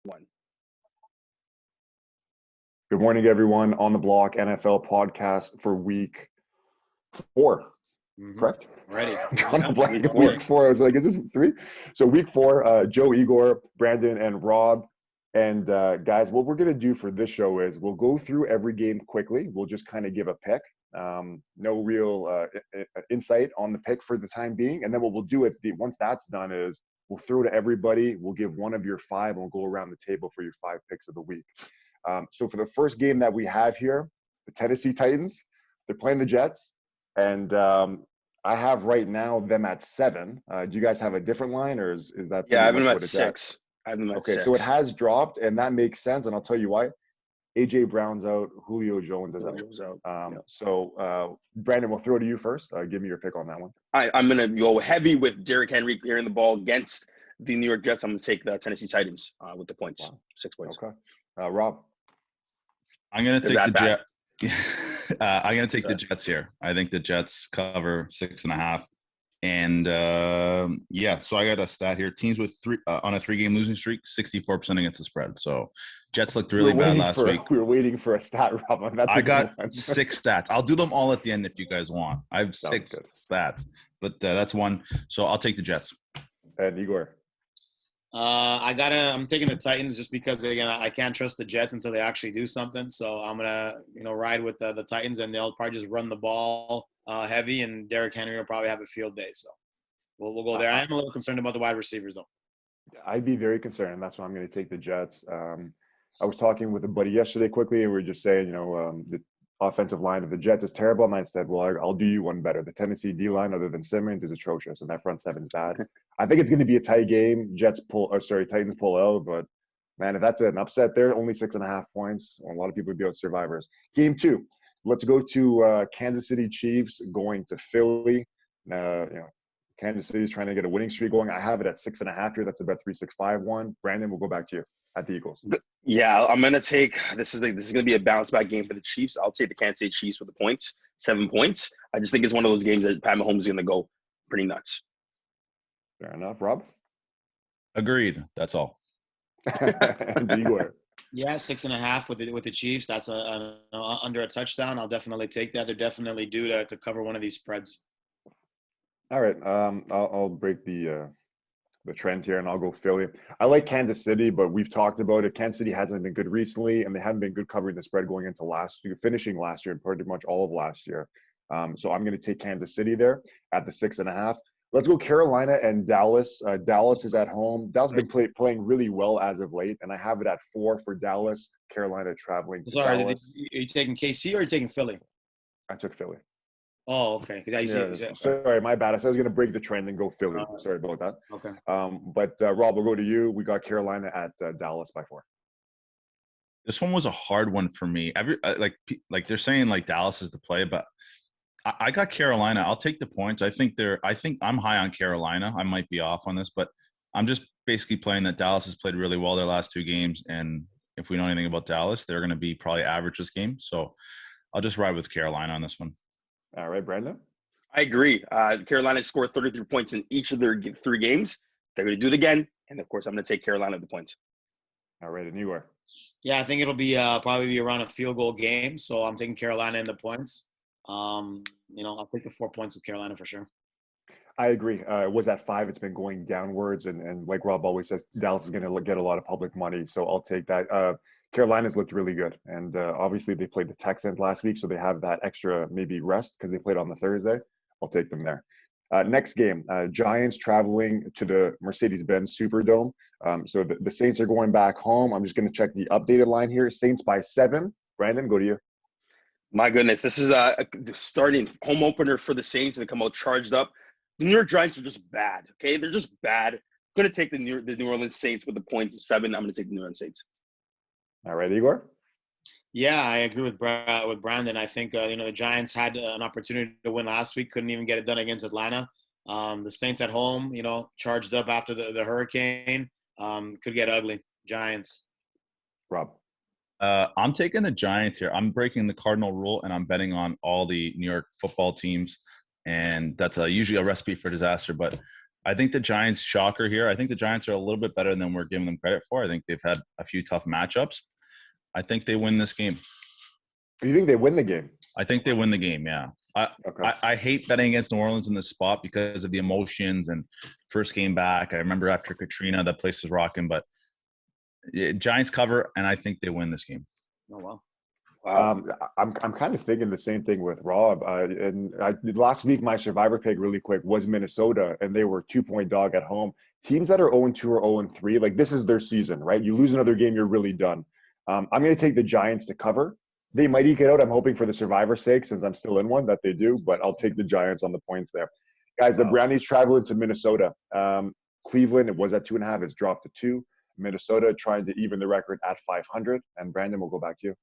One. Good morning, everyone. On the Block NFL podcast for week 4. Correct? Ready. On the Block, week 4. I was like, is this 3? So week 4, Joe, Igor, Brandon, and Rob. And guys, what we're going to do for this show is we'll go through every game quickly. We'll just kind of give a pick. No real insight on the pick for the time being. And then what we'll do once that's done is we'll throw to everybody. We'll give one of your 5 and we'll go around the table for your 5 picks of the week. So for the first game that we have here, the Tennessee Titans, they're playing the Jets. And I have right now them at 7. Do you guys have a different line, or is that? Yeah, I have them at 6. I have them at 6. So it has dropped, and that makes sense. And I'll tell you why. A.J. Brown's out. Julio Jones is out. So, Brandon, we'll throw to you first. Give me your pick on that one. I'm going to go heavy with Derrick Henry clearing the ball against the New York Jets. I'm going to take the Tennessee Titans with the points. Wow. 6 points. Okay. Rob? I'm going to take the Jets. I'm going to take the Jets here. I think the Jets cover 6.5. And so I got a stat here. Teams with on a 3-game losing streak, 64% against the spread. So Jets looked really bad last week. We were waiting for a stat, Rob. I got 6 stats. I'll do them all at the end if you guys want. I have 6 stats, but that's one. So I'll take the Jets. And Igor? I'm taking the Titans just because, again, I can't trust the Jets until they actually do something. So I'm gonna, ride with the Titans, and they'll probably just run the ball heavy, and Derrick Henry will probably have a field day. So we'll go there. I am a little concerned about the wide receivers, though. I'd be very concerned, and that's why I'm going to take the Jets. I was talking with a buddy yesterday quickly, and we were just saying, the offensive line of the Jets is terrible, and I said, well, I'll do you one better. The Tennessee D-line, other than Simmons, is atrocious, and that front seven's bad. I think it's going to be a tight game. Titans pull out, but man, if that's an upset there, only 6.5 points. A lot of people would be out survivors. Game 2, let's go to Kansas City Chiefs going to Philly. Kansas City is trying to get a winning streak going. I have it at 6.5 here. That's about 3.65 Brandon, we'll go back to you at the Eagles. Yeah, I'm gonna take this is gonna be a bounce back game for the Chiefs. I'll take the Kansas City Chiefs with the points, 7 points. I just think it's one of those games that Pat Mahomes is gonna go pretty nuts. Fair enough, Rob. Agreed. That's all. And Igor? Yeah, 6.5 with the Chiefs. That's under a touchdown. I'll definitely take that. They're definitely due to cover one of these spreads. All right. I'll break the trend here, and I'll go Philly. I like Kansas City, but we've talked about it. Kansas City hasn't been good recently, and they haven't been good covering the spread going into finishing last year and pretty much all of last year. So I'm going to take Kansas City there at the 6.5. Let's go Carolina and Dallas. Dallas is at home. Dallas has been playing really well as of late, and I have it at 4 for Dallas. Carolina traveling to Dallas. Are you taking KC or are you taking Philly? I took Philly. Oh, okay. Sorry, my bad. I said I was going to break the trend and go Philly. Sorry about that. Okay. But Rob, we'll go to you. We got Carolina at Dallas by 4. This one was a hard one for me. Like they're saying like Dallas is the play, but I got Carolina. I'll take the points. I think I'm high on Carolina. I might be off on this, but I'm just basically playing that Dallas has played really well their last 2 games. And if we know anything about Dallas, they're going to be probably average this game. So I'll just ride with Carolina on this one. All right, Brandon? I agree. Carolina scored 33 points in each of their 3 games. They're going to do it again. And, of course, I'm going to take Carolina at the points. All right, and you are? Yeah, I think it'll be probably be around a field goal game. So I'm taking Carolina in the points. I'll take the 4 points with Carolina for sure. I agree. It was at 5. It's been going downwards. And like Rob always says, Dallas is going to get a lot of public money. So I'll take that. Carolina's looked really good. And obviously they played the Texans last week, so they have that extra maybe rest because they played on the Thursday. I'll take them there. Next game, Giants traveling to the Mercedes-Benz Superdome. So the Saints are going back home. I'm just going to check the updated line here. Saints by 7. Brandon, go to you. My goodness, this is a starting home opener for the Saints, and they come out charged up. The New York Giants are just bad, okay? They're just bad. I'm going to take the New Orleans Saints with the points of 7. I'm going to take the New Orleans Saints. All right, Igor? Yeah, I agree with Brandon. I think, the Giants had an opportunity to win last week, couldn't even get it done against Atlanta. The Saints at home, charged up after the hurricane, could get ugly. Giants. Rob? I'm taking the Giants here. I'm breaking the Cardinal rule, and I'm betting on all the New York football teams. And that's usually a recipe for disaster. But I think the Giants, shocker here. I think the Giants are a little bit better than we're giving them credit for. I think they've had a few tough matchups. I think they win this game. You think they win the game? I think they win the game, yeah. Okay. I hate betting against New Orleans in this spot because of the emotions and first game back. I remember after Katrina, that place was rocking. But Giants cover, and I think they win this game. Oh, wow. Wow. I'm kind of thinking the same thing with Rob. Last week, my survivor pick really quick was Minnesota, and they were 2-point dog at home. Teams that are 0-2 or 0-3, like this is their season, right? You lose another game, you're really done. I'm going to take the Giants to cover. They might eke it out. I'm hoping for the survivor's sake, since I'm still in one, that they do, but I'll take the Giants on the points there. Guys, the Brownies traveling to Minnesota. Cleveland, it was at 2.5. It's dropped to 2. Minnesota trying to even the record at 500. And Brandon, we'll go back to you.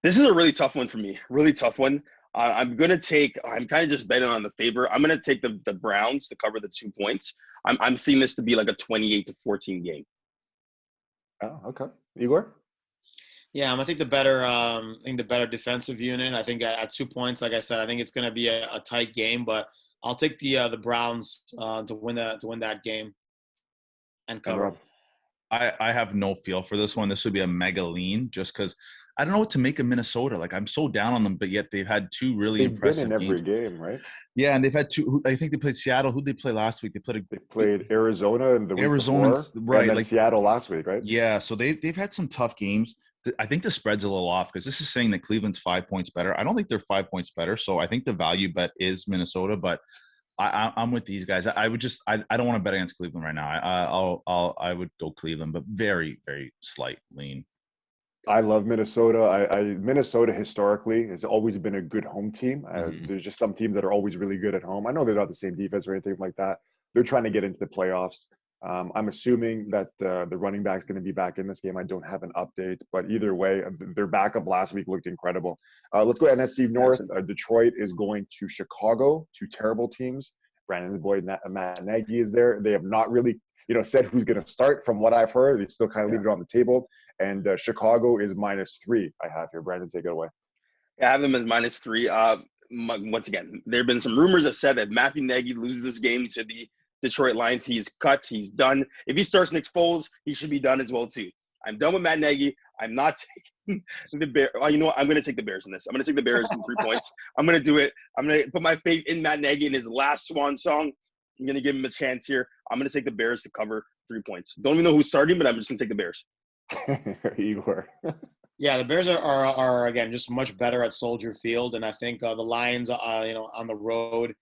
This is a really tough one for me. Really tough one. I'm kind of just betting on the favor. I'm going to take the Browns to cover the 2 points. I'm seeing this to be like a 28-14 game. Oh, okay. Igor? Yeah, I'm gonna take the better defensive unit. I think at 2 points, like I said, I think it's gonna be a tight game, but I'll take the Browns to win that game and cover. I have no feel for this one. This would be a mega lean just because I don't know what to make of Minnesota. Like I'm so down on them, but yet they've had two really impressive been in every games. game, right? Yeah, and they've had two. I think they played Seattle. Who did they play last week? They played Arizona and the week before, right? And then like Seattle last week, right? Yeah, so they've had some tough games. I think the spread's a little off because this is saying that Cleveland's 5 points better. I don't think they're 5 points better. So I think the value bet is Minnesota, but I'm with these guys. I don't want to bet against Cleveland right now. I would go Cleveland, but very, very slight lean. I love Minnesota. Minnesota historically has always been a good home team. There's just some teams that are always really good at home. I know they're not the same defense or anything like that. They're trying to get into the playoffs. I'm assuming that the running back's going to be back in this game. I don't have an update, but either way, their backup last week looked incredible. Let's go NFC North. Detroit is going to Chicago, two terrible teams. Brandon's boy, Matt Nagy, is there. They have not really, said who's going to start. From what I've heard, they still kind of leave it on the table. And Chicago is -3. I have here. Brandon, take it away. I have them as -3. Once again, there have been some rumors that said that Matthew Nagy loses this game to the Detroit Lions. He's cut. He's done. If he starts Nick Foles, he should be done as well too. I'm done with Matt Nagy. I'm not taking the Bears. Oh, you know what? I'm going to take the Bears in this. I'm going to take the Bears in 3 points. I'm going to do it. I'm going to put my faith in Matt Nagy in his last swan song. I'm going to give him a chance here. I'm going to take the Bears to cover 3 points. Don't even know who's starting, but I'm just going to take the Bears. Igor. Yeah, the Bears are again just much better at Soldier Field, and I think the Lions, on the road,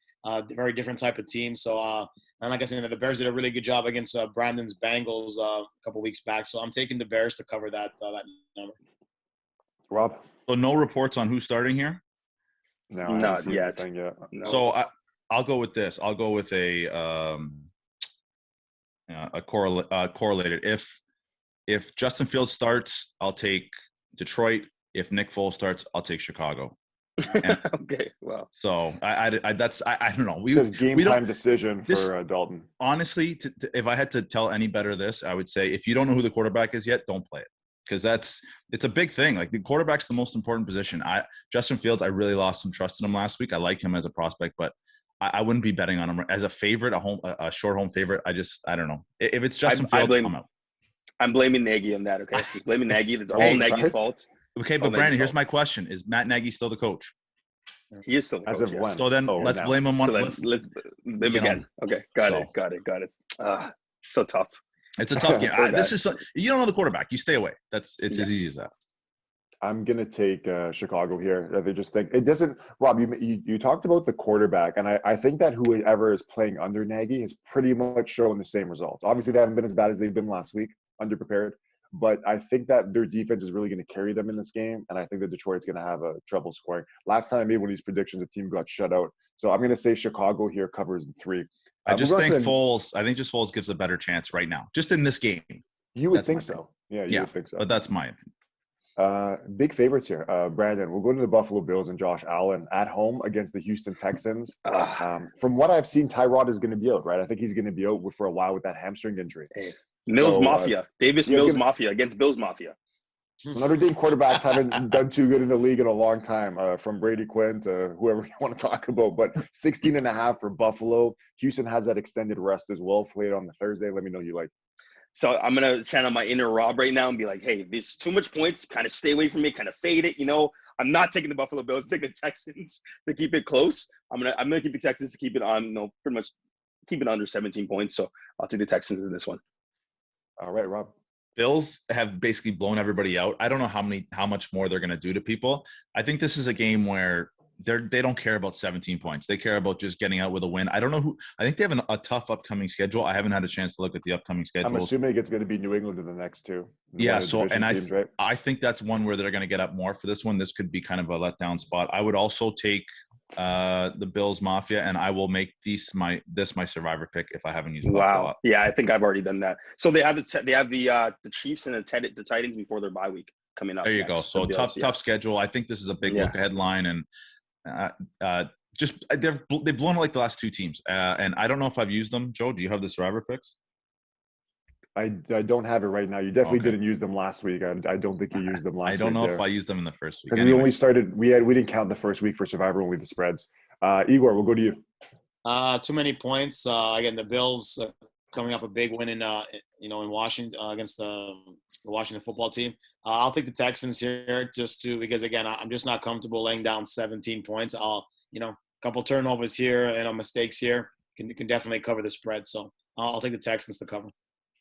very different type of team. So, and like I said, the Bears did a really good job against Brandon's Bengals a couple weeks back. So I'm taking the Bears to cover that number. Rob? So no reports on who's starting here? No, not yet. No. So I'll go with this. I'll go with a correlated. If Justin Fields starts, I'll take Detroit. If Nick Foles starts, I'll take Chicago. Okay, well. So I don't know. It's game time decision for Dalton. Honestly, if I had to tell any better this, I would say if you don't know who the quarterback is yet, don't play it because it's a big thing. Like the quarterback's the most important position. Justin Fields, I really lost some trust in him last week. I like him as a prospect, but I wouldn't be betting on him as a favorite, a short home favorite. I don't know. If it's Justin Fields, I'm out. I'm blaming Nagy on that, okay? He's blaming Nagy. That's all Nagy's fault. Okay, but Brandon, here's my question. Is Matt Nagy still the coach? He is still the coach, as of when? So then let's blame him on let's blame again. Okay, got it. So tough. It's a tough game. You don't know the quarterback. You stay away. It's as easy as that. I'm going to take Chicago here. They just think it doesn't – Rob, you talked about the quarterback, and I think that whoever is playing under Nagy has pretty much shown the same results. Obviously, they haven't been as bad as they've been last week, underprepared. But I think that their defense is really going to carry them in this game, and I think that Detroit's going to have trouble scoring. Last time I made one of these predictions, the team got shut out. So I'm going to say Chicago here covers the 3. I just think Foles gives a better chance right now, just in this game. You would think so. Yeah, you would think so. But that's my opinion. Big favorites here. Brandon, we'll go to the Buffalo Bills and Josh Allen at home against the Houston Texans. From what I've seen, Tyrod is going to be out, right? I think he's going to be out for a while with that hamstring injury. Mills Mafia. Davis Mills Mafia against Bills Mafia. Notre Dame quarterbacks haven't done too good in the league in a long time, from Brady Quinn to whoever you want to talk about. But 16.5 for Buffalo. Houston has that extended rest as well. Played on the Thursday. Let me know you like. So I'm gonna channel my inner Rob right now and be like, hey, there's too much points. Kind of stay away from it. Kind of fade it. I'm not taking the Buffalo Bills. I'm taking the Texans to keep it close. I'm gonna keep the Texans to keep it on. Pretty much keep it under 17 points. So I'll take the Texans in this one. All right, Rob. Bills have basically blown everybody out. I don't know how much more they're going to do to people. I think this is a game where they don't care about 17 points. They care about just getting out with a win. I don't know who. I think they have a tough upcoming schedule. I haven't had a chance to look at the upcoming schedule. I'm assuming it's going to be New England in the next two. Yeah. So, and teams, right? I think that's one where they're going to get up more for this one. This could be kind of a letdown spot. I would also take the Bills Mafia, and I will make this my survivor pick if I haven't used. Wow. Yeah, I think I've already done that. So they have the Chiefs and the Titans before their bye week coming up. There you next. go. So Bills, tough schedule. I think this is a big look ahead line, and they've blown it like the last two teams. And I don't know if I've used them. Joe, do you have the survivor picks? I don't have it right now. You definitely didn't use them last week. I don't think you used them last week. I don't know if I used them in the first week. Because we only started. We didn't count the first week for Survivor, only the spreads. Igor, we'll go to you. Too many points. Again, the Bills coming off a big win in Washington against the Washington football team. I'll take the Texans here because again, I'm just not comfortable laying down 17 points. Couple turnovers here, mistakes here can definitely cover the spread. So I'll take the Texans to cover.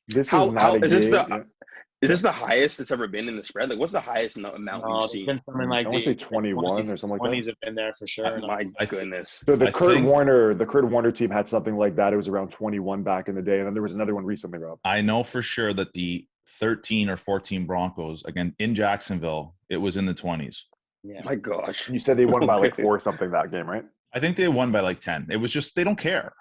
Is this the highest it's ever been in the spread? Like, what's the highest amount we've seen? Something like I want to say 21 or something like that. 20s have been there for sure. My goodness. So the Kurt Warner team had something like that. It was around 21 back in the day, and then there was another one recently, Rob. I know for sure that the 13 or 14 Broncos, again in Jacksonville, it was in the 20s. Yeah. My gosh. You said they won by like 4 or something that game, right? I think they won by like 10. It was just they don't care.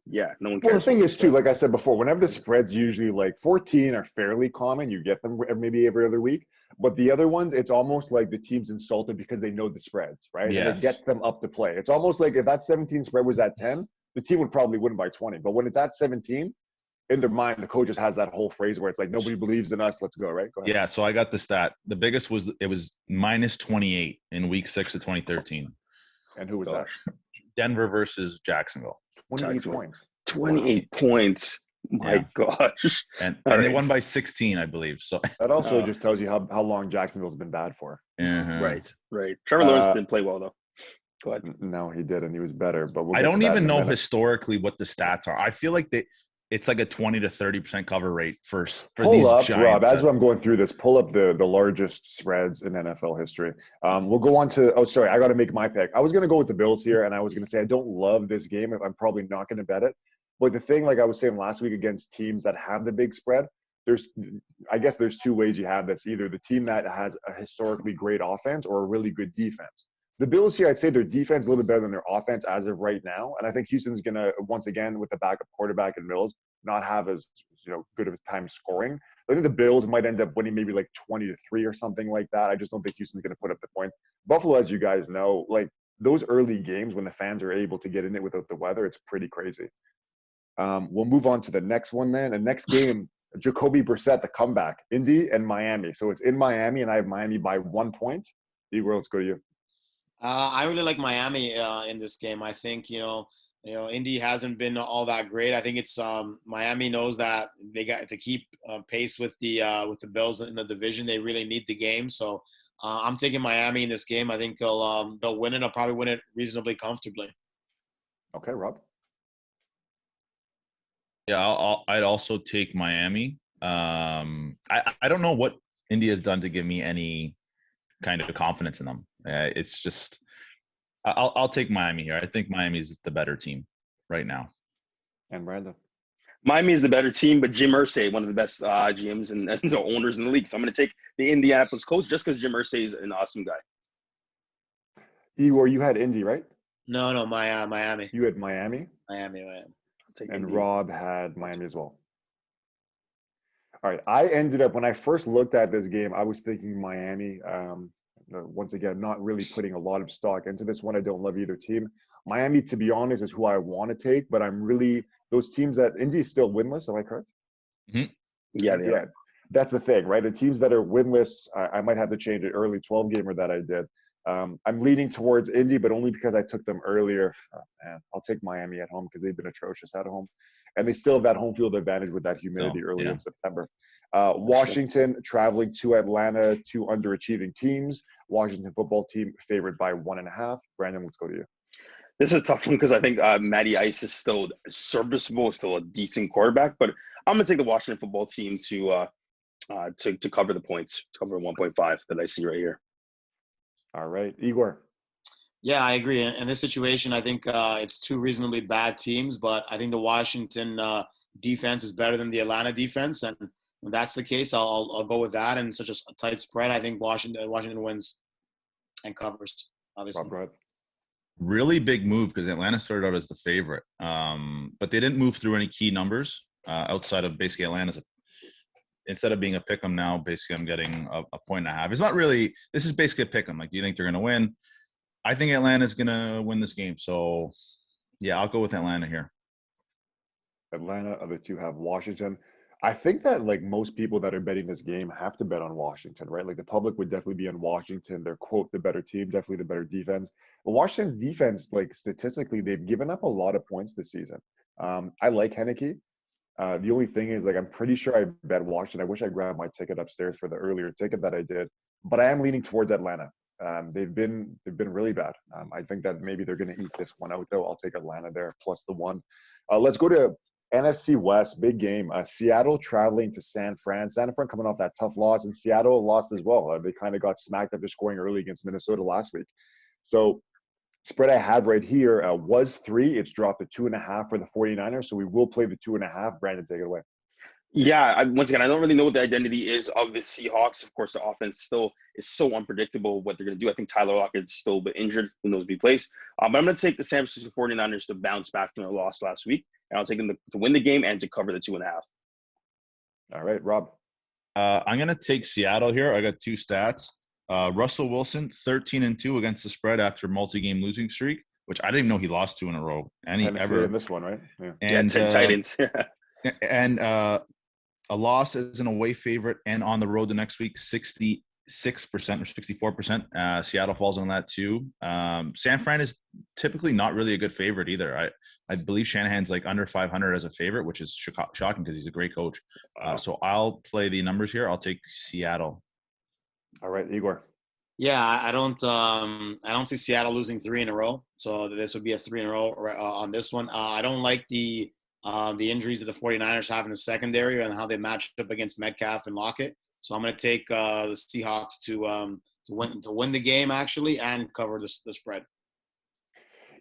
Yeah, no one cares. Well, the thing is, too, like I said before, whenever the spread's usually like 14 are fairly common, you get them maybe every other week. But the other ones, it's almost like the team's insulted because they know the spreads, right? Yes. And it gets them up to play. It's almost like if that 17 spread was at 10, the team would probably win by 20. But when it's at 17, in their mind, the coach just has that whole phrase where it's like, nobody believes in us. Let's go, right? Go ahead. Yeah, so I got the stat. The biggest was minus 28 in week 6 of 2013. And who was that? Denver versus Jacksonville. 28 points. 28 points. My gosh. And they won by 16, I believe. So that also just tells you how long Jacksonville's been bad for. Right. Trevor Lawrence didn't play well, though. Go ahead. No, he didn't. He was better. But I don't even know historically what the stats are. I feel like it's like a 20 to 30% cover rate for these Giants. Rob, as I'm going through this, pull up the largest spreads in NFL history. We'll go on to – I got to make my pick. I was going to go with the Bills here, and I was going to say I don't love this game. I'm probably not going to bet it. But the thing, like I was saying last week against teams that have the big spread, there's 2 ways you have this. Either the team that has a historically great offense or a really good defense. The Bills here, I'd say their defense is a little bit better than their offense as of right now. And I think Houston's going to, once again, with the backup quarterback and Mills, not have as good of a time scoring. I think the Bills might end up winning maybe like 20-3 or something like that. I just don't think Houston's going to put up the points. Buffalo, as you guys know, like those early games when the fans are able to get in it without the weather, it's pretty crazy. We'll move on to the next one then. The next game, Jacoby Brissett, the comeback, Indy and Miami. So it's in Miami, and I have Miami by 1 point. Igor, let's go to you. I really like Miami in this game. I think Indy hasn't been all that great. I think it's Miami knows that they got to keep pace with the Bills in the division. They really need the game. So I'm taking Miami in this game. I think they'll win it. I'll probably win it reasonably comfortably. Okay, Rob. Yeah, I'd also take Miami. I don't know what Indy has done to give me any kind of confidence in them. It's just I'll take Miami here. I think Miami is the better team right now. And Brandon. Miami is the better team, but Jim Irsay, one of the best GMs and the owners in the league. So I'm going to take the Indianapolis Colts just because Jim Irsay is an awesome guy. Igor, you had Indy, right? No, Miami. You had Miami? Miami. And Indy. Rob had Miami as well. All right. I ended up, when I first looked at this game, I was thinking Miami. Once again, not really putting a lot of stock into this one. I don't love either team. Miami, to be honest, is who I want to take, but I'm really – those teams that – Indy's still winless, am I correct? Mm-hmm. Yeah, they are. that's the thing, right? The teams that are winless, I might have to change it. Early 12 gamer that I did. I'm leaning towards Indy, but only because I took them earlier. Man, I'll take Miami at home because they've been atrocious at home, and they still have that home field advantage with that humidity early in September. Washington traveling to Atlanta, two underachieving teams. Washington football team favored by 1.5. Brandon, let's go to you. This is a tough one because I think Matty Ice is still serviceable, still a decent quarterback, but I'm gonna take the Washington football team to cover the points, to cover 1.5 that I see right here. All right, Igor. Yeah, I agree. In this situation, I think it's two reasonably bad teams, but I think the Washington defense is better than the Atlanta defense, and when that's the case, I'll go with that. And such a tight spread, I think Washington wins and covers. Obviously, Rob, go ahead. Really big move because Atlanta started out as the favorite, but they didn't move through any key numbers outside of basically Atlanta's. Instead of being a pick 'em now, basically I'm getting a 1.5. It's not really. This is basically a pick 'em. Like, do you think they're going to win? I think Atlanta's going to win this game. So, yeah, I'll go with Atlanta here. Atlanta, other two have Washington. I think that like most people that are betting this game have to bet on Washington, right? Like the public would definitely be on Washington. They're quote the better team, definitely the better defense. But Washington's defense, like statistically, they've given up a lot of points this season. I like Henneke. The only thing is, like, I'm pretty sure I bet Washington. I wish I grabbed my ticket upstairs for the earlier ticket that I did, but I am leaning towards Atlanta. They've been really bad. I think that maybe they're going to eat this one out, though. I'll take Atlanta there plus the 1. Let's go to NFC West, big game. Seattle traveling to San Fran. San Fran coming off that tough loss, and Seattle lost as well. They kind of got smacked after scoring early against Minnesota last week. So spread I have right here was 3. It's dropped to 2.5 for the 49ers. So we will play the 2.5. Brandon, take it away. Yeah, once again, I don't really know what the identity is of the Seahawks. Of course, the offense still is so unpredictable what they're going to do. I think Tyler Lockett's still a bit injured. Who knows if he plays. But I'm going to take the San Francisco 49ers to bounce back from their loss last week. And I'll take them to win the game and to cover the 2.5. All right, Rob. I'm going to take Seattle here. I got 2 stats. Russell Wilson, 13-2 against the spread after multi-game losing streak, which I didn't even know he lost 2 in a row. And he ever in this one, right? Yeah. And Titans. And a loss as an away favorite and on the road the next week, 66% or 64%. Seattle falls on that too. San Fran is typically not really a good favorite either. I believe Shanahan's like under 500 as a favorite, which is shocking because he's a great coach. So I'll play the numbers here. I'll take Seattle. All right, Igor. Yeah, I don't see Seattle losing 3 in a row. So this would be a 3 in a row on this one. I don't like the injuries that the 49ers have in the secondary and how they match up against Metcalf and Lockett. So I'm going to take the Seahawks to win the game actually and cover the spread.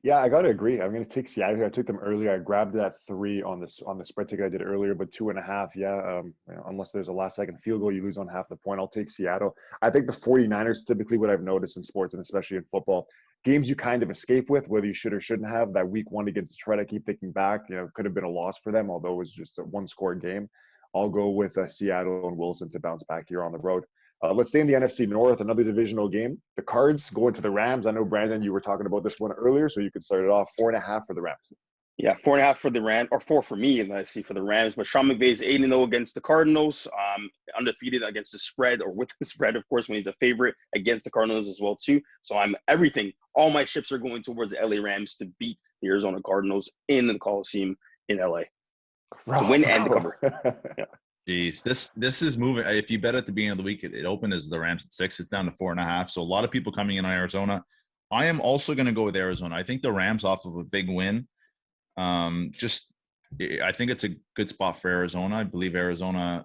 Yeah, I got to agree. I'm going to take Seattle here. I took them earlier. I grabbed that 3 on the spread ticket I did earlier, but 2.5. Yeah, unless there's a last second field goal, you lose on half the point. I'll take Seattle. I think the 49ers, typically what I've noticed in sports and especially in football, games you kind of escape with, whether you should or shouldn't have. That week 1 against Detroit, I keep thinking back, could have been a loss for them, although it was just a 1-score game. I'll go with Seattle and Wilson to bounce back here on the road. Let's stay in the NFC North, another divisional game. The Cards going to the Rams. I know, Brandon, you were talking about this one earlier, so you could start it off. 4.5 for the Rams. Yeah, 4.5 for the Rams, or 4 for me, and I see for the Rams. But Sean McVay is 8-0 against the Cardinals, undefeated against the spread, or with the spread, of course, when he's a favorite against the Cardinals as well, too. So all my ships are going towards the LA Rams to beat the Arizona Cardinals in the Coliseum in LA. To win and to cover. Yeah. Jeez, this is moving. If you bet at the beginning of the week, it opened as the Rams at 6. It's down to 4.5. So a lot of people coming in on Arizona. I am also going to go with Arizona. I think the Rams off of a big win. I think it's a good spot for Arizona. I believe Arizona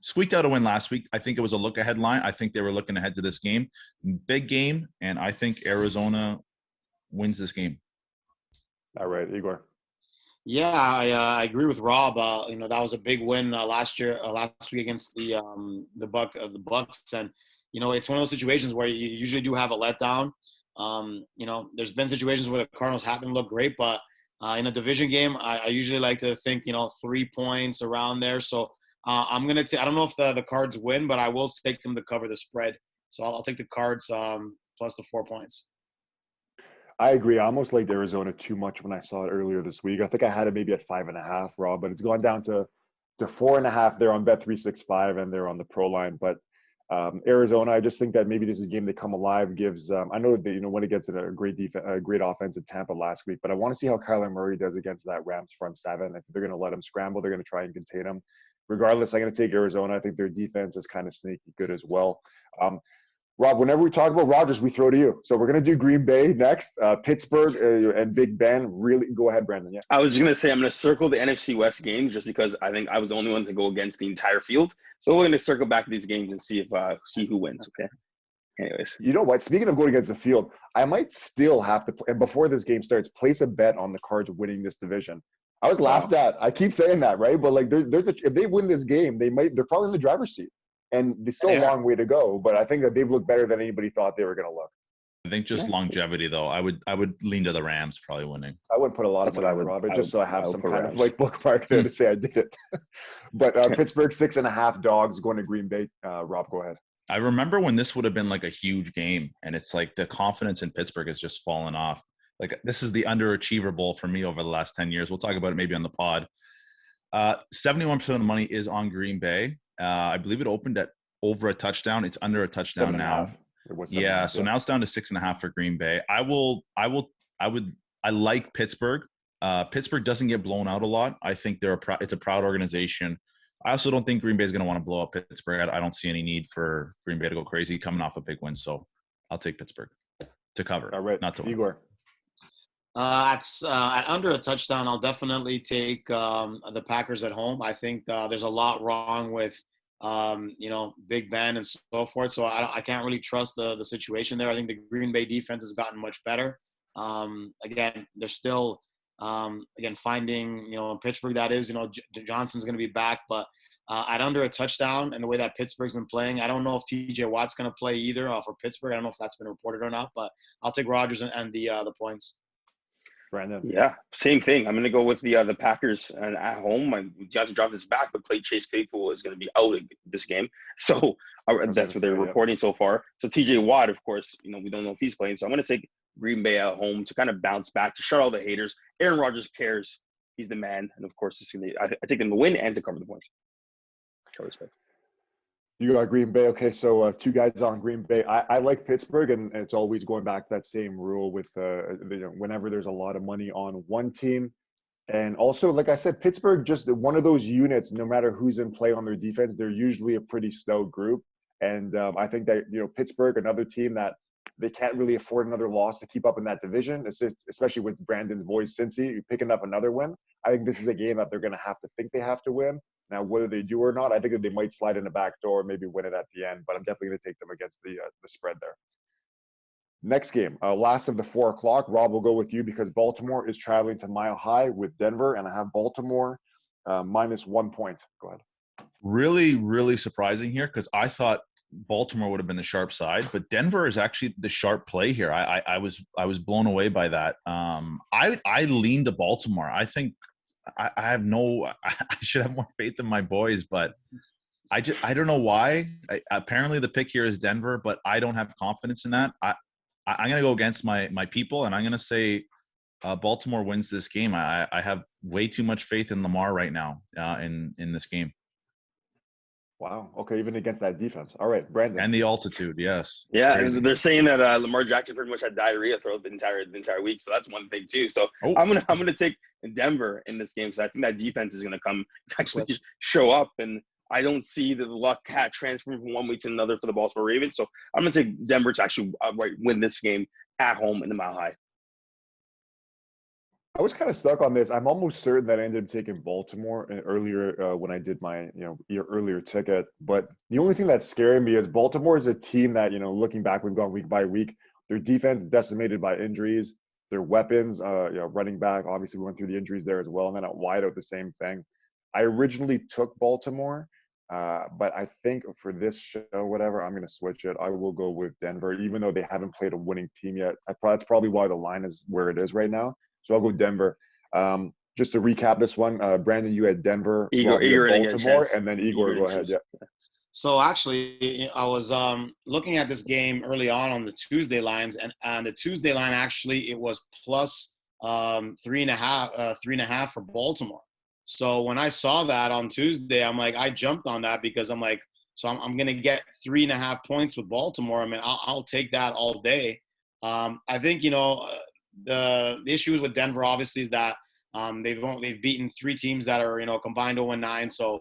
squeaked out a win last week. I think it was a look-ahead line. I think they were looking ahead to this game. Big game, and I think Arizona wins this game. All right, Igor. Yeah, I agree with Rob. That was a big win last week against the Bucks, and it's one of those situations where you usually do have a letdown. There's been situations where the Cardinals haven't looked great, but in a division game, I usually like to think 3 points around there. So I'm gonna. I don't know if the Cards win, but I will take them to cover the spread. So I'll take the Cards plus the 4 points. I agree. I almost liked Arizona too much when I saw it earlier this week. I think I had it maybe at 5.5, Rob, but it's gone down to to 4.5. They're on Bet365 and they're on the Pro line. But Arizona, I just think that maybe this is a game they come alive. Gives I know that when it gets a great defense, a great offense in Tampa last week, but I want to see how Kyler Murray does against that Rams front seven. If they're going to let him scramble, they're going to try and contain him. Regardless, I'm going to take Arizona. I think their defense is kind of sneaky good as well. Rob, whenever we talk about Rodgers, we throw to you. So we're going to do Green Bay next. Pittsburgh and Big Ben. Really, go ahead, Brandon. Yeah. I was just going to say I'm going to circle the NFC West games just because I think I was the only one to go against the entire field. So we're going to circle back to these games and see who wins. Okay. Anyways, you know what? Speaking of going against the field, I might still have to play. And before this game starts, place a bet on the Cards winning this division. I was laughed at. I keep saying that, right? But like, if they win this game, they're probably in the driver's seat. And there's still a long way to go, but I think that they've looked better than anybody thought they were going to look. I think just longevity, though. I would lean to the Rams probably winning. I wouldn't put a lot of money on Robert, just so I have some kind of like bookmark there to say I did it. But Pittsburgh 6.5 dogs going to Green Bay. Rob, go ahead. I remember when this would have been like a huge game, and it's like the confidence in Pittsburgh has just fallen off. Like this is the underachiever bowl for me over the last 10 years. We'll talk about it maybe on the pod. 71% of the money is on Green Bay. I believe it opened at over a touchdown. It's under a touchdown now. Yeah, so now it's down to 6.5 for Green Bay. I like Pittsburgh. Pittsburgh doesn't get blown out a lot. I think it's a proud organization. I also don't think Green Bay is going to want to blow up Pittsburgh. I don't see any need for Green Bay to go crazy coming off a big win. So I'll take Pittsburgh to cover. All right, not to win. Igor. At under a touchdown, I'll definitely take the Packers at home. I think there's a lot wrong with Big Ben and so forth. So I can't really trust the situation there. I think the Green Bay defense has gotten much better. Again, they're still finding Pittsburgh. That is, Johnson's going to be back, but at under a touchdown and the way that Pittsburgh's been playing, I don't know if TJ Watt's going to play either for Pittsburgh. I don't know if that's been reported or not, but I'll take Rodgers and the points. Brandon. Yeah, same thing. I'm going to go with the Packers at home. Johnson dropped his back, but Chase Claypool is going to be out of this game. So that's what they're reporting so far. So TJ Watt, of course, we don't know if he's playing. So I'm going to take Green Bay at home to kind of bounce back, to shut all the haters. Aaron Rodgers cares. He's the man. And, of course, I take them to win and to cover the points. Show respect. You got Green Bay. Okay, so two guys on Green Bay. I like Pittsburgh, and it's always going back to that same rule with whenever there's a lot of money on one team. And also, like I said, Pittsburgh, just one of those units, no matter who's in play on their defense, they're usually a pretty stout group. And I think that, Pittsburgh, another team that they can't really afford another loss to keep up in that division, especially with Brandon's boys, Cincy, picking up another win. I think this is a game that they're going to have to think they have to win. Now, whether they do or not, I think that they might slide in the back door, maybe win it at the end, but I'm definitely going to take them against the spread there. Next game, last of the 4 o'clock. Rob, will go with you because Baltimore is traveling to Mile High with Denver, and I have Baltimore minus 1 point. Go ahead. Really, really surprising here because I thought Baltimore would have been the sharp side, but Denver is actually the sharp play here. I was blown away by that. I lean to Baltimore. I think I should have more faith in my boys, but I don't know why. Apparently the pick here is Denver, but I don't have confidence in that. I'm going to go against my people, and I'm going to say Baltimore wins this game. I have way too much faith in Lamar right now in this game. Wow. Okay, even against that defense. All right, Brandon. And the altitude, yes. Yeah, crazy. They're saying that Lamar Jackson pretty much had diarrhea throughout the entire week, so that's one thing too. So I'm gonna take Denver in this game because I think that defense is gonna come actually show up, and I don't see the luck hat transferring from one week to another for the Baltimore Ravens. So I'm gonna take Denver to actually win this game at home in the Mile High. I was kind of stuck on this. I'm almost certain that I ended up taking Baltimore earlier when I did my earlier ticket. But the only thing that's scaring me is Baltimore is a team that, looking back, we've gone week by week. Their defense decimated by injuries. Their weapons, running back, obviously we went through the injuries there as well. And then at wide out, the same thing. I originally took Baltimore, but I think for this show, whatever, I'm going to switch it. I will go with Denver, even though they haven't played a winning team yet. That's probably why the line is where it is right now. So I'll go Denver. Just to recap this one, Brandon, you had Denver, Igor Baltimore, and then Igor, go ahead. Yeah. So actually, I was looking at this game early on the Tuesday lines, and the Tuesday line actually it was plus 3.5 for Baltimore. So when I saw that on Tuesday, I'm like, I jumped on that because I'm like, so I'm going to get 3.5 points with Baltimore. I mean, I'll take that all day. I think, the issue with Denver obviously is that they've beaten 3 teams that are, combined 0-9. So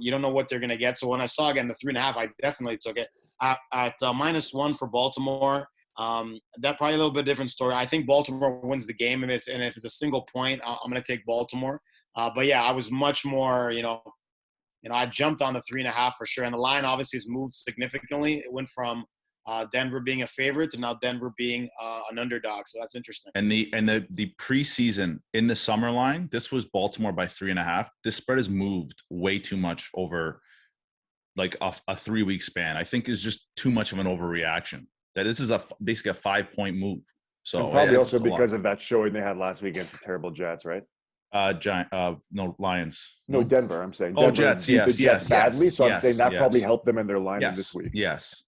you don't know what they're going to get. So when I saw again the 3.5, I definitely took it at -1 for Baltimore. That probably a little bit different story. I think Baltimore wins the game, and if it's a single point, I'm going to take Baltimore. But yeah, I was much more, I jumped on the 3.5 for sure. And the line obviously has moved significantly. It went from Denver being a favorite to now Denver being an underdog. So that's interesting. And the preseason in the summer line, this was Baltimore by 3.5. This spread has moved way too much over like a 3-week span. I think is just too much of an overreaction. That this is basically a 5-point move. So and probably also because of that showing they had last week against the terrible Jets, right? No, Lions. No, Denver. I'm saying. Oh, Denver Jets. beat the Jets badly. Yes, so I'm saying that yes. probably helped them in their line Yes, this week. yes.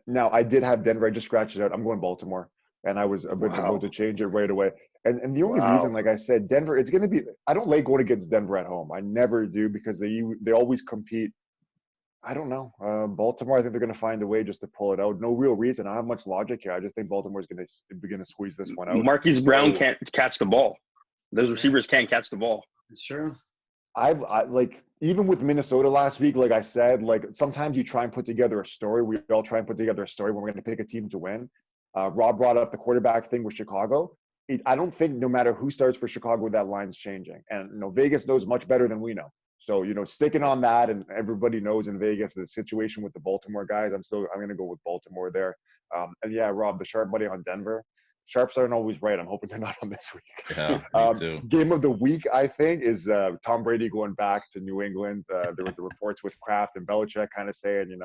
Now I did have Denver. I just scratched it out. I'm going Baltimore, and I was about to change it right away. And the only reason, like I said, Denver. It's going to be. I don't like going against Denver at home. I never do because they always compete. I don't know. Baltimore. I think they're going to find a way just to pull it out. No real reason. I don't have much logic here. I just think Baltimore's going to squeeze this one out. Marquise Brown can't catch the ball. Those receivers can't catch the ball. It's true. I like even with Minnesota last week, like I said, like sometimes you try and put together a story. We all try and put together a story when we're going to pick a team to win. Rob brought up the quarterback thing with Chicago. I don't think no matter who starts for Chicago, that line's changing. And Vegas knows much better than we know. So sticking on that, and everybody knows in Vegas the situation with the Baltimore guys. I'm going to go with Baltimore there. And yeah, Rob, the sharp money on Denver. Sharps aren't always right. I'm hoping they're not on this week. Yeah, me too. Game of the week, I think, is Tom Brady going back to New England. There was the reports with Kraft and Belichick kind of saying,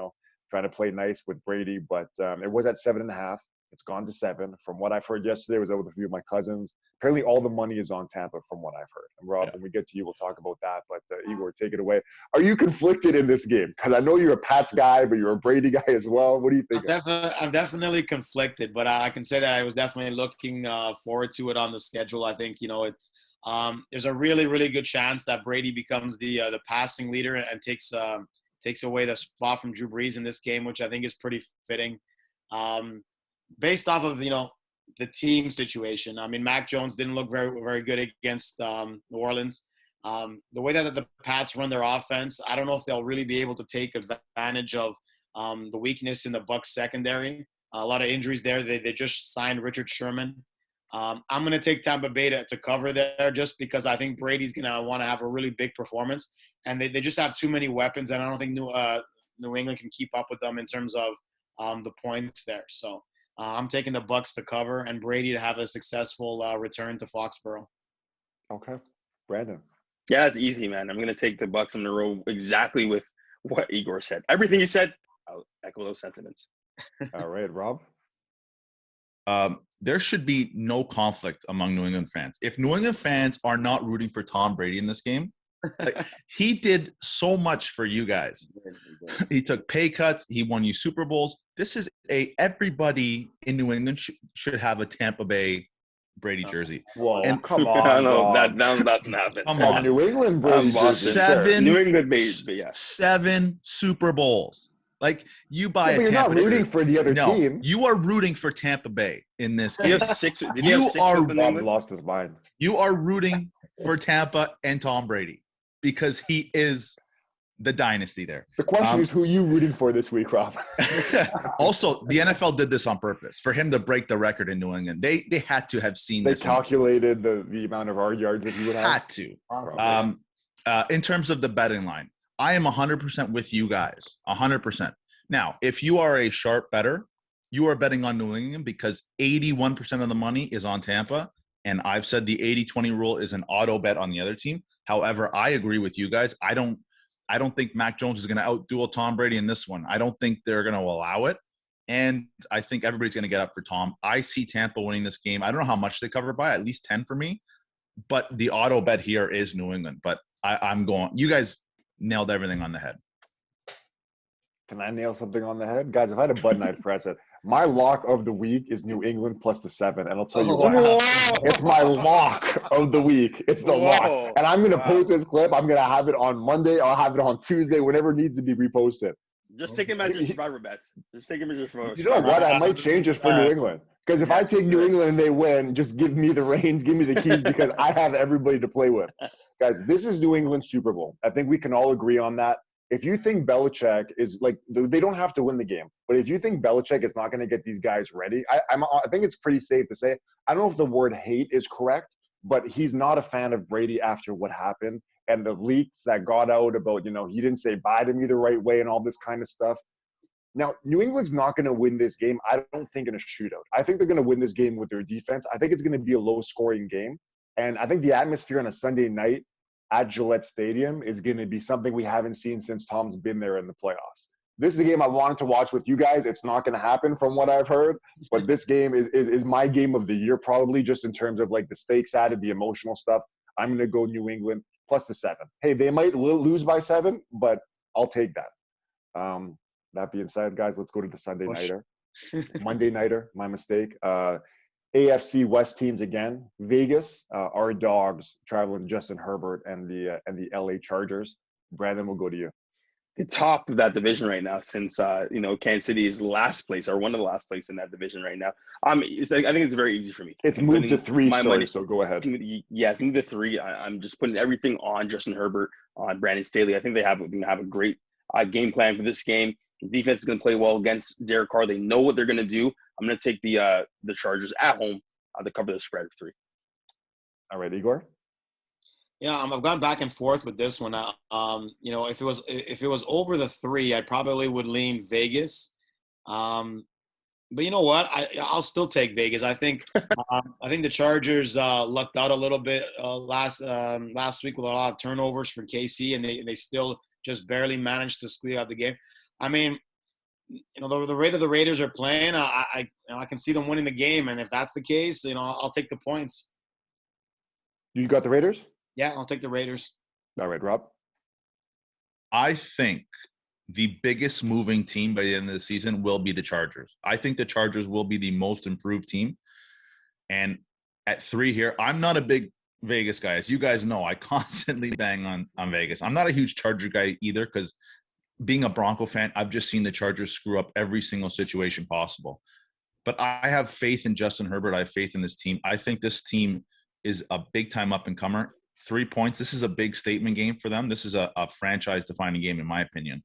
trying to play nice with Brady, but it was at 7.5. It's gone to 7. From what I've heard yesterday, I was out with a few of my cousins. Apparently, all the money is on Tampa, from what I've heard. And Rob, when we get to you, we'll talk about that. But Igor, take it away. Are you conflicted in this game? Because I know you're a Pats guy, but you're a Brady guy as well. What do you think? I'm definitely conflicted, but I can say that I was definitely looking forward to it on the schedule. I think there's a really, really good chance that Brady becomes the passing leader and takes away the spot from Drew Brees in this game, which I think is pretty fitting. Based off of the team situation. I mean, Mac Jones didn't look very, very good against New Orleans. The way that the Pats run their offense, I don't know if they'll really be able to take advantage of the weakness in the Bucs secondary. A lot of injuries there. They just signed Richard Sherman. I'm going to take Tampa Bay to cover there just because I think Brady's going to want to have a really big performance. And they just have too many weapons, and I don't think New England can keep up with them in terms of the points there. So I'm taking the Bucs to cover and Brady to have a successful return to Foxborough. Okay. Brandon. Yeah, it's easy, man. I'm going to take the Bucs. I'm going to roll exactly with what Igor said. Everything you said, I'll echo those sentiments. All right, Rob. There should be no conflict among New England fans. If New England fans are not rooting for Tom Brady in this game, he did so much for you guys. He took pay cuts. He won you Super Bowls. This is everybody in New England should have a Tampa Bay Brady jersey. Whoa, and come on. No, that doesn't happen. Come on. New England Brady jersey. New England Brady, yeah. 7 Super Bowls. Like you buy a but you're Tampa not rooting shirt. for the other team. You are rooting for Tampa Bay in this game. Did he have 6? Did he have 6 with the Bob lost his mind. You are rooting for Tampa and Tom Brady because he is the dynasty there. The question is, who are you rooting for this week, Rob? Also, the NFL did this on purpose for him to break the record in New England. They had to have seen this. They calculated the amount of our yards that he would have. Had to. In terms of the betting line, I am 100% with you guys. 100%. Now, if you are a sharp bettor, you are betting on New England because 81% of the money is on Tampa. And I've said the 80-20 rule is an auto bet on the other team. However, I agree with you guys. I don't think Mac Jones is going to outduel Tom Brady in this one. I don't think they're going to allow it. And I think everybody's going to get up for Tom. I see Tampa winning this game. I don't know how much they cover by, at least 10 for me. But the auto bet here is New England. But I'm going – you guys nailed everything on the head. Can I nail something on the head? Guys, if I had a button, I'd press it. My lock of the week is New England plus the 7, and I'll tell you Oh, why. wow. It's my lock of the week. It's the lock. Whoa. And I'm going to Wow. post this clip. I'm going to have it on Monday. I'll have it on Tuesday, whenever it needs to be reposted. Just take him as your survivor bet. Just take him as your survivor. You know what? I might change it for New England. Because if I take New England and they win, just give me the reins, give me the keys, because I have everybody to play with. Guys, this is New England's Super Bowl. I think we can all agree on that. If you think Belichick is like, they don't have to win the game, but if you think Belichick is not going to get these guys ready, I think it's pretty safe to say, I don't know if the word hate is correct, but he's not a fan of Brady after what happened and the leaks that got out about, he didn't say bye to me the right way and all this kind of stuff. Now, New England's not going to win this game, I don't think, in a shootout. I think they're going to win this game with their defense. I think it's going to be a low-scoring game. And I think the atmosphere on a Sunday night at Gillette Stadium is going to be something we haven't seen since Tom's been there in the playoffs. This is a game I wanted to watch with you guys. It's not going to happen from what I've heard, but this game is my game of the year, probably, just in terms of like the stakes added, the emotional stuff. I'm going to go New England plus the 7. Hey, they might lose by 7, but I'll take that. That being said, guys, let's go to the Sunday nighter. Monday nighter, my mistake. AFC West teams again. Vegas, our dogs traveling Justin Herbert and the LA Chargers. Brandon, we'll go to you. The top of that division right now, since Kansas City is last place or one of the last place in that division right now. I think it's very easy for me. It's moved to 3, money, so go ahead. Yeah, I think the 3. I'm just putting everything on Justin Herbert, on Brandon Staley. I think they have a great game plan for this game. Defense is going to play well against Derek Carr. They know what they're going to do. I'm going to take the Chargers at home to cover the spread of 3. All right, Igor. Yeah, I've gone back and forth with this one. If it was over the 3, I probably would lean Vegas. But you know what? I'll still take Vegas. I think the Chargers lucked out a little bit last week with a lot of turnovers for KC, and they still just barely managed to squeeze out the game. I mean, the rate of the Raiders are playing, I can see them winning the game, and if that's the case, I'll take the points. You got the Raiders? Yeah, I'll take the Raiders. All right, Rob. I think the biggest moving team by the end of the season will be the Chargers. I think the Chargers will be the most improved team. And at 3 here, I'm not a big Vegas guy. As you guys know, I constantly bang on Vegas. I'm not a huge Charger guy either, because being a Bronco fan, I've just seen the Chargers screw up every single situation possible. But I have faith in Justin Herbert. I have faith in this team. I think this team is a big-time up-and-comer. 3 points. This is a big statement game for them. This is a franchise-defining game, in my opinion.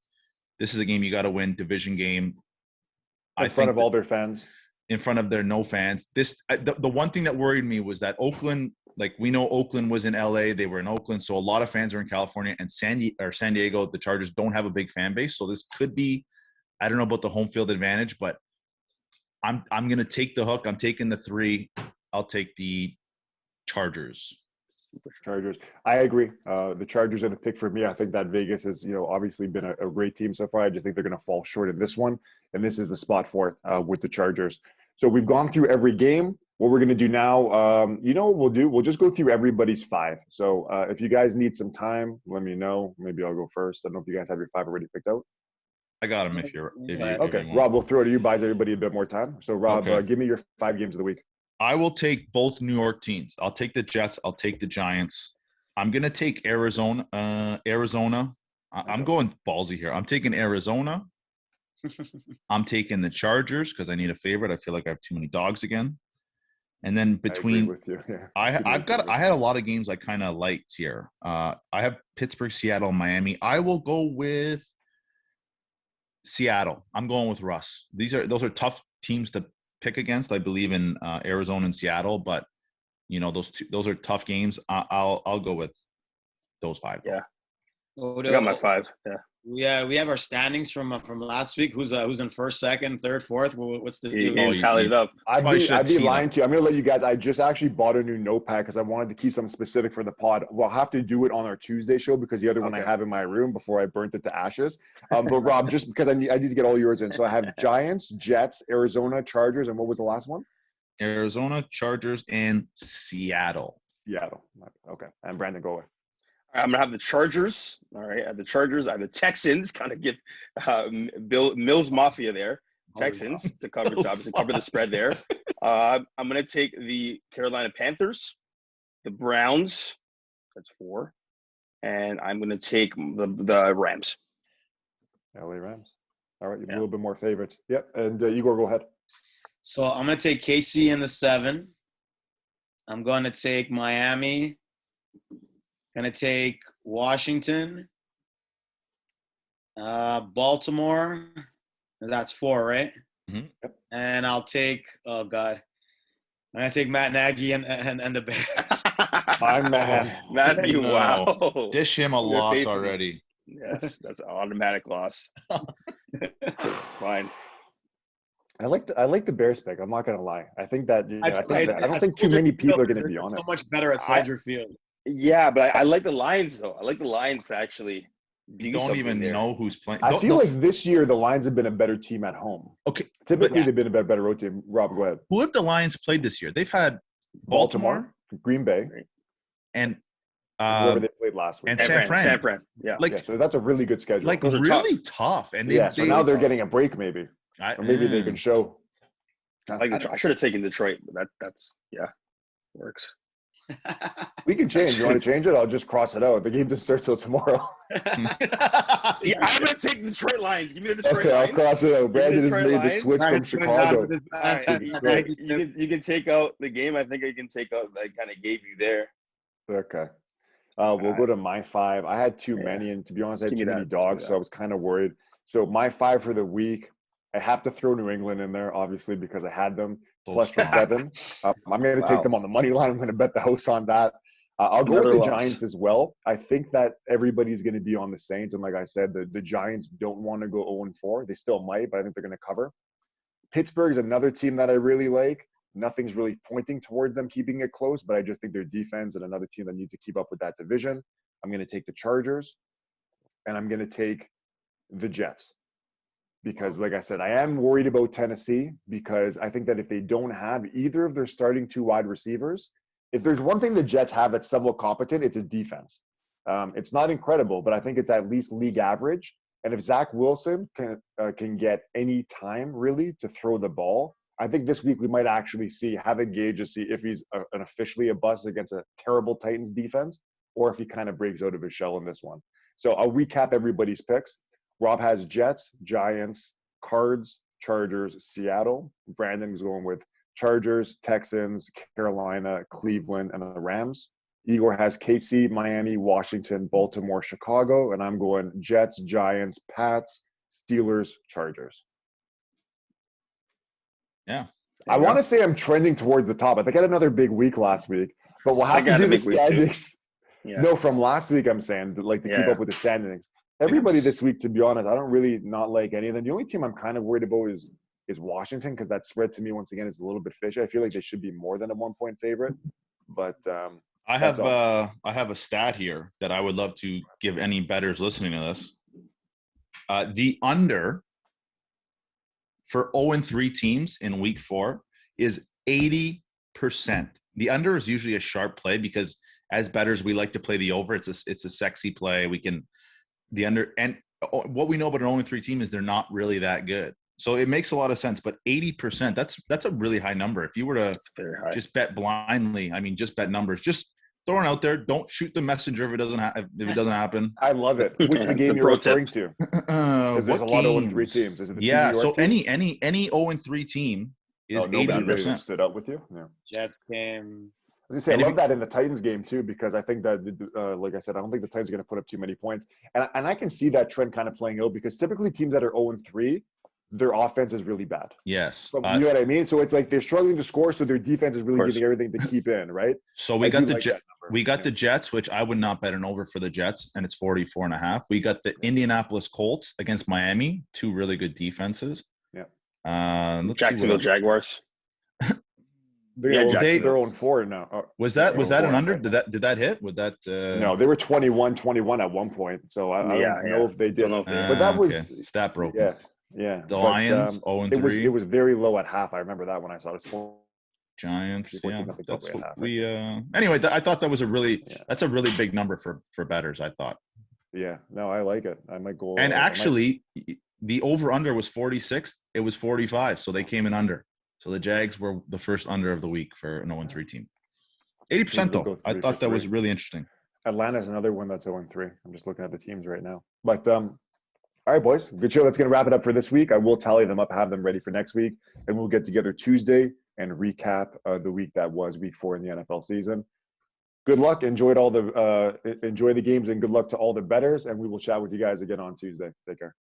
This is a game you got to win, division game. In front of all their fans. In front of their no fans. The one thing that worried me was that Oakland, like we know Oakland was in LA, they were in Oakland, so a lot of fans are in California, and San Diego, the Chargers don't have a big fan base. So this could be, I don't know about the home field advantage, but I'm going to take the hook. I'm taking the 3. I'll take the Chargers. Chargers. I agree. The Chargers are the pick for me. I think that Vegas has, obviously been a great team so far. I just think they're going to fall short in this one. And this is the spot for it with the Chargers. So we've gone through every game. What we're going to do now, what we'll do? We'll just go through everybody's 5. So if you guys need some time, let me know. Maybe I'll go first. I don't know if you guys have your 5 already picked out. I got them if you're okay. Rob, we'll throw it to you. Buys everybody a bit more time. So Rob, okay. Give me your 5 games of the week. I will take both New York teams. I'll take the Jets. I'll take the Giants. I'm going to take Arizona. I'm going ballsy here. I'm taking Arizona. I'm taking the Chargers because I need a favorite. I feel like I have too many dogs again. And then between, with you. Yeah. I had a lot of games I kind of liked here. I have Pittsburgh, Seattle, Miami. I will go with Seattle. I'm going with Russ. Those are tough teams to pick against. I believe in Arizona and Seattle, but those are tough games. I'll go with those 5. Yeah, I got my 5. Yeah. Yeah, we have our standings from last week. Who's in first, second, third, fourth? What's the deal? You tallied it up. I'd be lying to you. I'm going to let you guys. I just actually bought a new notepad because I wanted to keep something specific for the pod. We'll have to do it on our Tuesday show because the other one I have in my room before I burnt it to ashes. But Rob, just because I need to get all yours in. So I have Giants, Jets, Arizona, Chargers, and what was the last one? Arizona, Chargers, and Seattle. Seattle. Okay. And Brandon, go away. I'm going to have the Chargers. All right. I have the Chargers. I have the Texans. Kind of give Mills Mafia there. Texans to cover the spread there. I'm going to take the Carolina Panthers, the Browns. That's 4. And I'm going to take the Rams. LA Rams. All right, you have Yeah. a little bit more favorites. Yep, and Igor, go ahead. So I'm going to take KC in the 7. I'm going to take Miami. Going to take Washington. Baltimore. That's 4, right? Mhm. Yep. And I'll take, oh, God. I'm going to take Matt Nagy and the Bears. My man. Matthew, No. wow. Dish him a You got loss faith in me. already. Yes, that's an automatic loss. Fine. I like the Bears pick. I'm not gonna lie. I think that I don't think too Soldier many people Field are gonna be is on it. so much better at Soldier Field. Yeah, but I like the Lions, though. I like the Lions to actually do You don't something even there. know who's playing. I feel like this year the Lions have been a better team at home. Okay, Typically, they've been a better road team. Rob, go ahead. who have the Lions played this year? They've had Baltimore Green Bay, and whoever they played last week. and San Fran. San Fran. Yeah. Like So that's a really good schedule. like Those are really tough. And So now they're getting a break, maybe, or maybe they can show. I should have taken Detroit, but that's works. We can change. You want to change it? I'll just cross it out. The game doesn't start till tomorrow. Yeah, I'm gonna take the Detroit Lions. Give me the Detroit Okay, I'll Lions. cross it out. Brandon has Detroit made the Lions. switch from Chicago. All right, you can take out the game. I think I can take out that I kind of gave you there. Okay. We'll go to my 5. I had too many, and to be honest, I had Just too give me many that. Just give me dogs, so I was kind of worried. So my 5 for the week, I have to throw New England in there, obviously, because I had them plus the 7. I'm going to take them on the money line. I'm going to bet the house on that. I'll go with the Giants as well. I think that everybody's going to be on the Saints, and like I said, the Giants don't want to go 0-4. They still might, but I think they're going to cover. Pittsburgh's another team that I really like. Nothing's really pointing towards them keeping it close, but I just think their defense and another team that needs to keep up with that division. I'm going to take the Chargers, and I'm going to take the Jets. Because, like I said, I am worried about Tennessee because I think that if they don't have either of their starting 2 wide receivers, if there's one thing the Jets have that's somewhat competent, it's a defense. It's not incredible, but I think it's at least league average. And if Zach Wilson can get any time, really, to throw the ball, I think this week we might actually have a gauge to see if he's an officially a bust against a terrible Titans defense or if he kind of breaks out of his shell in this one. So I'll recap everybody's picks. Rob has Jets, Giants, Cards, Chargers, Seattle. Brandon's going with Chargers, Texans, Carolina, Cleveland, and the Rams. Igor has KC, Miami, Washington, Baltimore, Chicago. And I'm going Jets, Giants, Pats, Steelers, Chargers. Yeah. I want to say I'm trending towards the top. I think I had another big week last week, but we'll have to do the standings. Yeah. No, from last week I'm saying, like to keep up with the standings. Everybody this week, to be honest, I don't really not like any of them. The only team I'm kind of worried about is Washington because that spread to me once again is a little bit fishy. I feel like they should be more than a 1-point favorite, but I have a stat here that I would love to give any bettors listening to this. The under for 0-3 teams in week 4 is 80%. The under is usually a sharp play because as bettors we like to play the over. It's a sexy play. We can the under, and what we know about an 0-3 team is they're not really that good. So it makes a lot of sense. But 80%, that's a really high number. If you were to just bet blindly, I mean, just bet numbers, just throwing out there. Don't shoot the messenger if it doesn't happen. I love it. Which the game you're referring to? Because there's a lot of 0-3 teams. Is it the yeah. New York So teams? any 0-3 team is 80%. Stood up with you. Yeah. Jets game. I was gonna say, I love that in the Titans game too, because I think that, like I said, I don't think the Titans are going to put up too many points, and I can see that trend kind of playing out because typically teams that are 0-3, their offense is really bad. Yes, you know what I mean. So it's like they're struggling to score, so their defense is really giving everything to keep in, right? So we got the Jets, which I would not bet an over for the Jets, and it's 44.5. We got the Indianapolis Colts against Miami, 2 really good defenses. Yeah. Jacksonville Jaguars. They're 0-4 now. Was that an under? Did that hit? Would that? No, they were 21-21 at one point. So I don't know if they did. But that was stat broken. Yeah. The Lions 0-3. It was very low at half. I remember that when I saw it. Giants. Yeah, that's what we. Anyway, I thought that was that's a really big number for bettors. I thought. Yeah. No, I like it. I might go. And actually, the over-under was 46. It was 45, so they came in under. So the Jags were the first under of the week for an 0-3 team. 80% We'll go though. I 3 thought for that was 3. really interesting. Atlanta's another one that's 0-3. I'm just looking at the teams right now. But all right, boys, good show. That's going to wrap it up for this week. I will tally them up, have them ready for next week, and we'll get together Tuesday and recap the week that was week 4 in the NFL season. Good luck. Enjoy the games, and good luck to all the bettors. And we will chat with you guys again on Tuesday. Take care.